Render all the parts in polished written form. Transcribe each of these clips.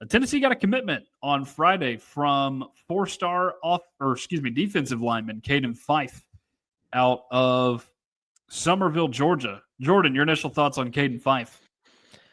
Tennessee got a commitment on Friday from four-star defensive lineman Caden Fife out of Summerville, Georgia. Jordan, your initial thoughts on Caden Fife?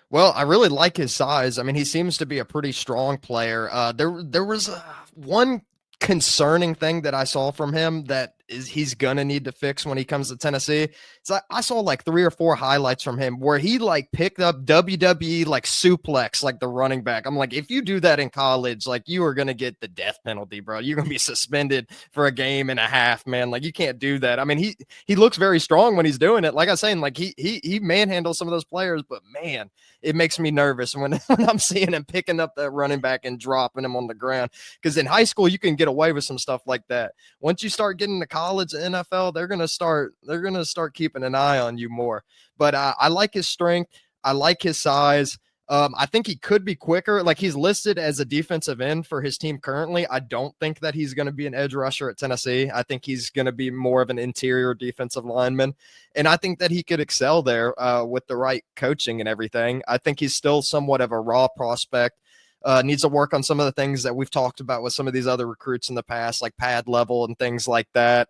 Well, I really like his size. I mean, he seems to be a pretty strong player. There was one concerning thing that I saw from him that he's gonna need to fix when he comes to Tennessee. So I saw like 3 or 4 highlights from him where he like picked up WWE like suplex like the running back. I'm like, if you do that in college, like you are gonna get the death penalty, bro. You're gonna be suspended for a game and a half, man. Like you can't do that. I mean, he looks very strong when he's doing it. Like I was saying, like he manhandles some of those players, but man, it makes me nervous when I'm seeing him picking up that running back and dropping him on the ground. Because in high school, you can get away with some stuff like that. Once you start getting to college, NFL, they're gonna start keeping an eye on you more. But I like his strength. I like his size. I think he could be quicker. Like he's listed as a defensive end for his team currently. I don't think that he's going to be an edge rusher at Tennessee. I think he's going to be more of an interior defensive lineman. And I think that he could excel there with the right coaching and everything. I think he's still somewhat of a raw prospect. Needs to work on some of the things that we've talked about with some of these other recruits in the past, like pad level and things like that,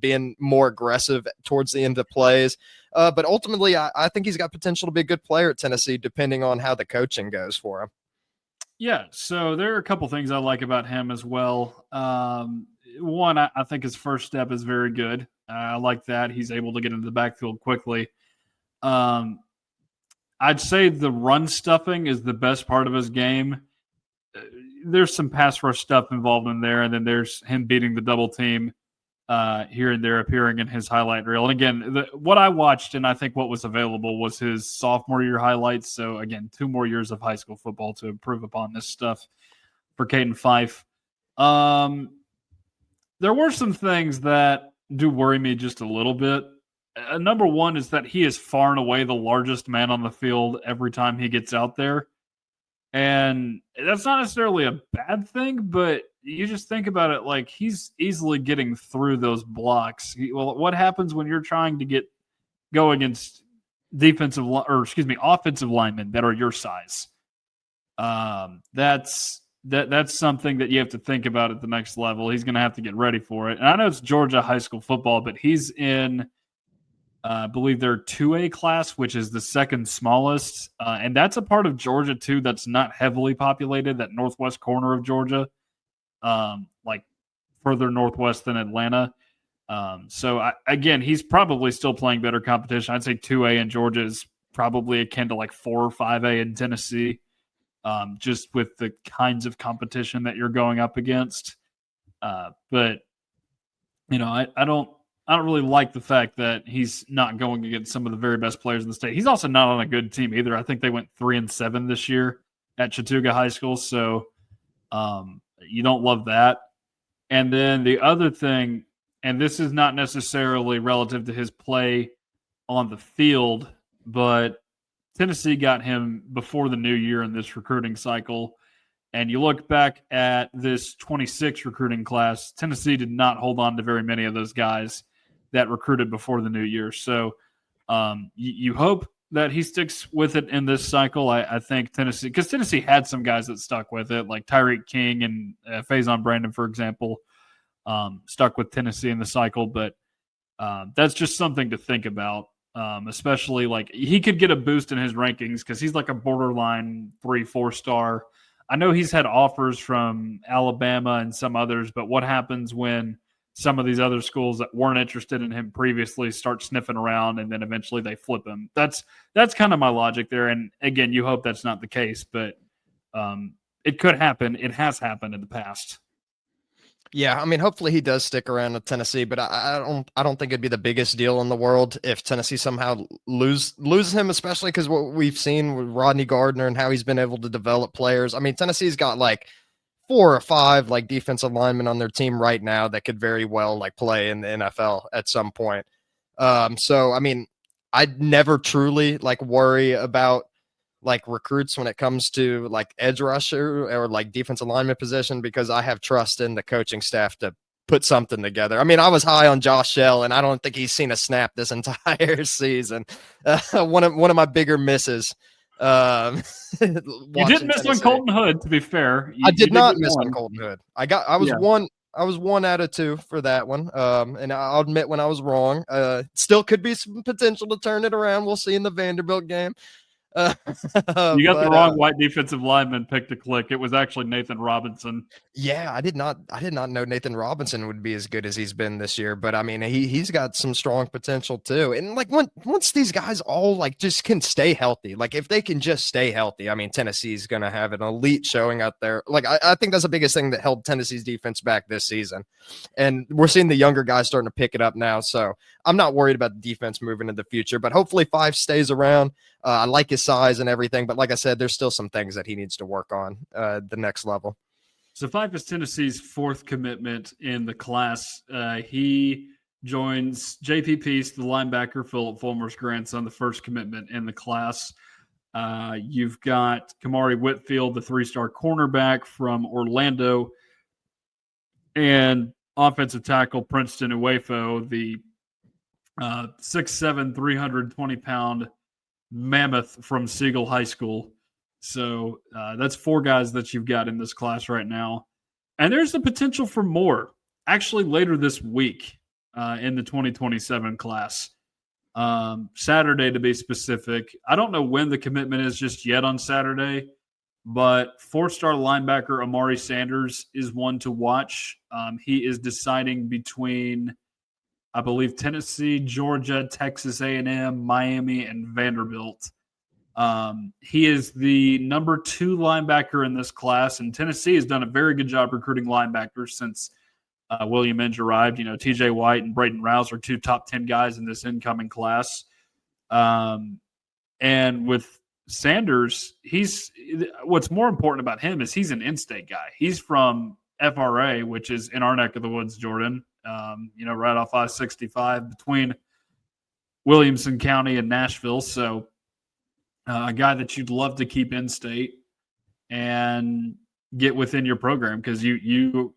being more aggressive towards the end of plays. But ultimately, I think he's got potential to be a good player at Tennessee, depending on how the coaching goes for him. Yeah, so there are a couple things I like about him as well. One, I think his first step is very good. I like that. He's able to get into the backfield quickly. I'd say the run stuffing is the best part of his game. There's some pass rush stuff involved in there, and then there's him beating the double team here and there appearing in his highlight reel. And again, what I watched and I think what was available was his sophomore year highlights. So again, 2 more years of high school football to improve upon this stuff for Caden Fife. There were some things that do worry me just a little bit. Number one is that he is far and away the largest man on the field every time he gets out there. And that's not necessarily a bad thing, but you just think about it like he's easily getting through those blocks. What happens when you're trying to go against offensive linemen that are your size? That's something that you have to think about at the next level. He's going to have to get ready for it. And I know it's Georgia high school football, but he's in I believe their 2A class, which is the second smallest. And that's a part of Georgia, too, that's not heavily populated, that northwest corner of Georgia, like further northwest than Atlanta. Again, he's probably still playing better competition. I'd say 2A in Georgia is probably akin to like 4 or 5A in Tennessee, just with the kinds of competition that you're going up against. But, I don't really like the fact that he's not going against some of the very best players in the state. He's also not on a good team either. I think they went 3-7 this year at Chattooga High School. So you don't love that. And then the other thing, and this is not necessarily relative to his play on the field, but Tennessee got him before the new year in this recruiting cycle. And you look back at this 26 recruiting class, Tennessee did not hold on to very many of those guys that recruited before the new year. So you hope that he sticks with it in this cycle. I think Tennessee, because Tennessee had some guys that stuck with it, like Tyreek King and Faison Brandon, for example, stuck with Tennessee in the cycle. But that's just something to think about, especially like he could get a boost in his rankings because he's like a borderline 3-4 star. I know he's had offers from Alabama and some others, but what happens when some of these other schools that weren't interested in him previously start sniffing around and then eventually they flip him? That's kind of my logic there. And again, you hope that's not the case, but it could happen. It has happened in the past. Yeah, I mean, hopefully he does stick around with Tennessee, but I don't think it'd be the biggest deal in the world if Tennessee somehow loses him, especially because what we've seen with Rodney Gardner and how he's been able to develop players. I mean, Tennessee's got like 4 or 5 like defensive linemen on their team right now that could very well like play in the NFL at some point. So I mean, I'd never truly like worry about like recruits when it comes to like edge rusher or like defensive lineman position because I have trust in the coaching staff to put something together. I mean, I was high on Josh Shell and I don't think he's seen a snap this entire season. One of my bigger misses You did miss on Colton Hood, to be fair. I did not miss on one. Colton Hood. I was one out of two for that one. And I'll admit when I was wrong. Still could be some potential to turn it around. We'll see in the Vanderbilt game. You got the wrong white defensive lineman pick to click. It was actually Nathan Robinson. Yeah, I did not know Nathan Robinson would be as good as he's been this year. But I mean, he's got some strong potential too. And like once these guys all like just can stay healthy, like if they can just stay healthy, I mean, Tennessee's gonna have an elite showing out there. Like I think that's the biggest thing that held Tennessee's defense back this season. And we're seeing the younger guys starting to pick it up now. So I'm not worried about the defense moving in the future. But hopefully Fife stays around. I like his size and everything, but like I said, there's still some things that he needs to work on the next level. So Fife is Tennessee's fourth commitment in the class. He joins J.P. Peace, the linebacker, Philip Fulmer's grandson, the first commitment in the class. You've got Kamari Whitfield, the three-star cornerback from Orlando, and offensive tackle Princeton Uwefo, the 6'7", 320-pound mammoth from Siegel High School. So that's four guys that you've got in this class right now. And there's the potential for more actually later this week in the 2027 class. Saturday, to be specific. I don't know when the commitment is just yet on Saturday, but four-star linebacker Amari Sanders is one to watch. He is deciding between, I believe, Tennessee, Georgia, Texas A&M, Miami, and Vanderbilt. He is the number 2 linebacker in this class, and Tennessee has done a very good job recruiting linebackers since William Inge arrived. You know, TJ White and Braden Rouse are 2 top 10 guys in this incoming class. And with Sanders, what's more important about him is he's an in-state guy. He's from FRA, which is in our neck of the woods, Jordan. Right off I-65 between Williamson County and Nashville. So a guy that you'd love to keep in state and get within your program, because you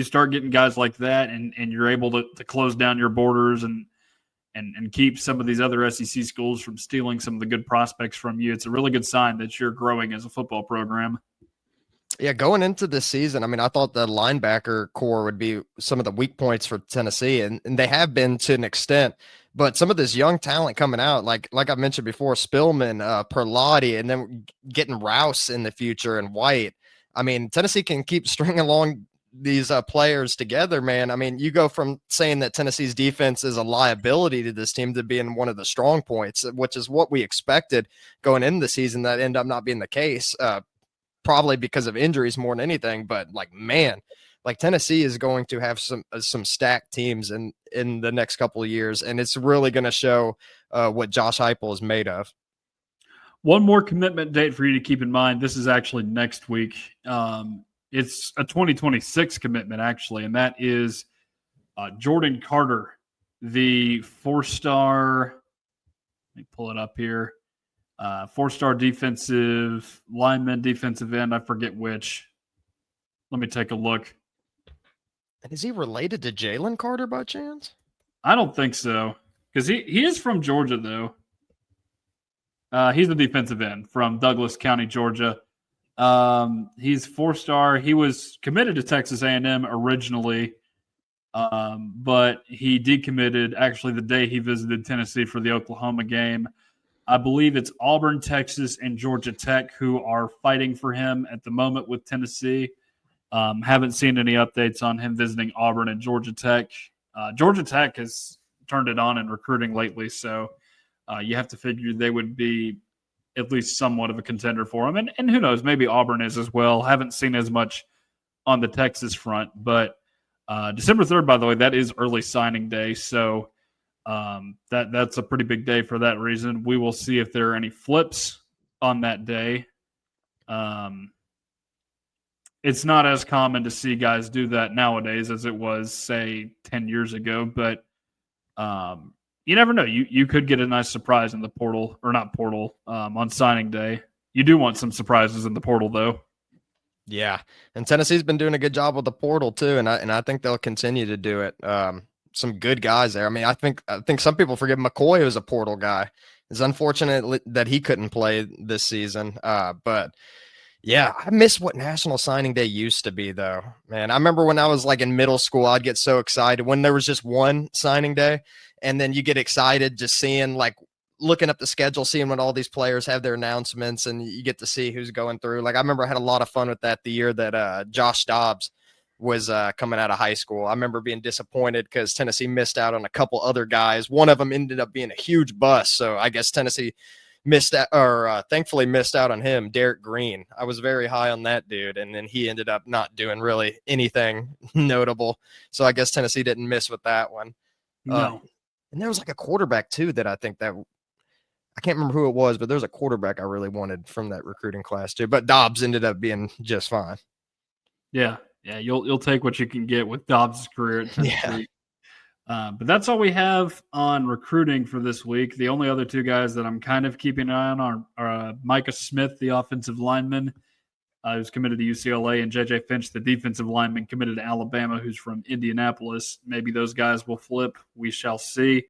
start getting guys like that and you're able to close down your borders and keep some of these other SEC schools from stealing some of the good prospects from you. It's a really good sign that you're growing as a football program. Yeah, going into this season, I mean, I thought the linebacker core would be some of the weak points for Tennessee, and they have been to an extent. But some of this young talent coming out, like I mentioned before, Spillman, Perlotti, and then getting Rouse in the future and White. I mean, Tennessee can keep stringing along these players together, man. I mean, you go from saying that Tennessee's defense is a liability to this team to being one of the strong points, which is what we expected going into the season. That ended up not being the case. Probably because of injuries more than anything, but like, man, like Tennessee is going to have some stacked teams in the next couple of years, and it's really going to show what Josh Heupel is made of. One more commitment date for you to keep in mind. This is actually next week. It's a 2026 commitment, actually, and that is Jordan Carter, the 4-star. Let me pull it up here. 4-star defensive lineman, defensive end. I forget which. Let me take a look. And is he related to Jalen Carter by chance? I don't think so, because he is from Georgia, though. He's a defensive end from Douglas County, Georgia. He's 4-star. He was committed to Texas A&M originally, but he decommitted actually the day he visited Tennessee for the Oklahoma game. I believe it's Auburn, Texas, and Georgia Tech who are fighting for him at the moment with Tennessee. Haven't seen any updates on him visiting Auburn and Georgia Tech. Georgia Tech has turned it on in recruiting lately, so you have to figure they would be at least somewhat of a contender for him. And who knows, maybe Auburn is as well. Haven't seen as much on the Texas front. But December 3rd, by the way, that is early signing day, so that's a pretty big day for that reason. We will see if there are any flips on that day. It's not as common to see guys do that nowadays as it was, say, 10 years ago, but you never know. You could get a nice surprise in the portal, or not portal, on signing day. You do want some surprises in the portal, though. Yeah, and Tennessee's been doing a good job with the portal too, and I think they'll continue to do it. Some good guys there. I mean, I think some people forget McCoy was a portal guy, It's unfortunate that he couldn't play this season. But yeah, I miss what National Signing Day used to be, though. Man, I remember when I was like in middle school, I'd get so excited when there was just one signing day, and then you get excited just seeing like looking up the schedule, seeing when all these players have their announcements, and you get to see who's going through. Like I remember I had a lot of fun with that the year that Josh Dobbs was coming out of high school. I remember being disappointed because Tennessee missed out on a couple other guys. One of them ended up being a huge bust, so I guess Tennessee missed out, or thankfully missed out on him, Derek Green. I was very high on that dude, and then he ended up not doing really anything notable. So I guess Tennessee didn't miss with that one. No. And there was like a quarterback too that I think that I can't remember who it was, but there's a quarterback I really wanted from that recruiting class too. But Dobbs ended up being just fine. Yeah. You'll take what you can get with Dobbs' career at Tennessee. Yeah. But that's all we have on recruiting for this week. The only other two guys that I'm kind of keeping an eye on are Micah Smith, the offensive lineman, who's committed to UCLA, and JJ Finch, the defensive lineman, committed to Alabama, who's from Indianapolis. Maybe those guys will flip. We shall see.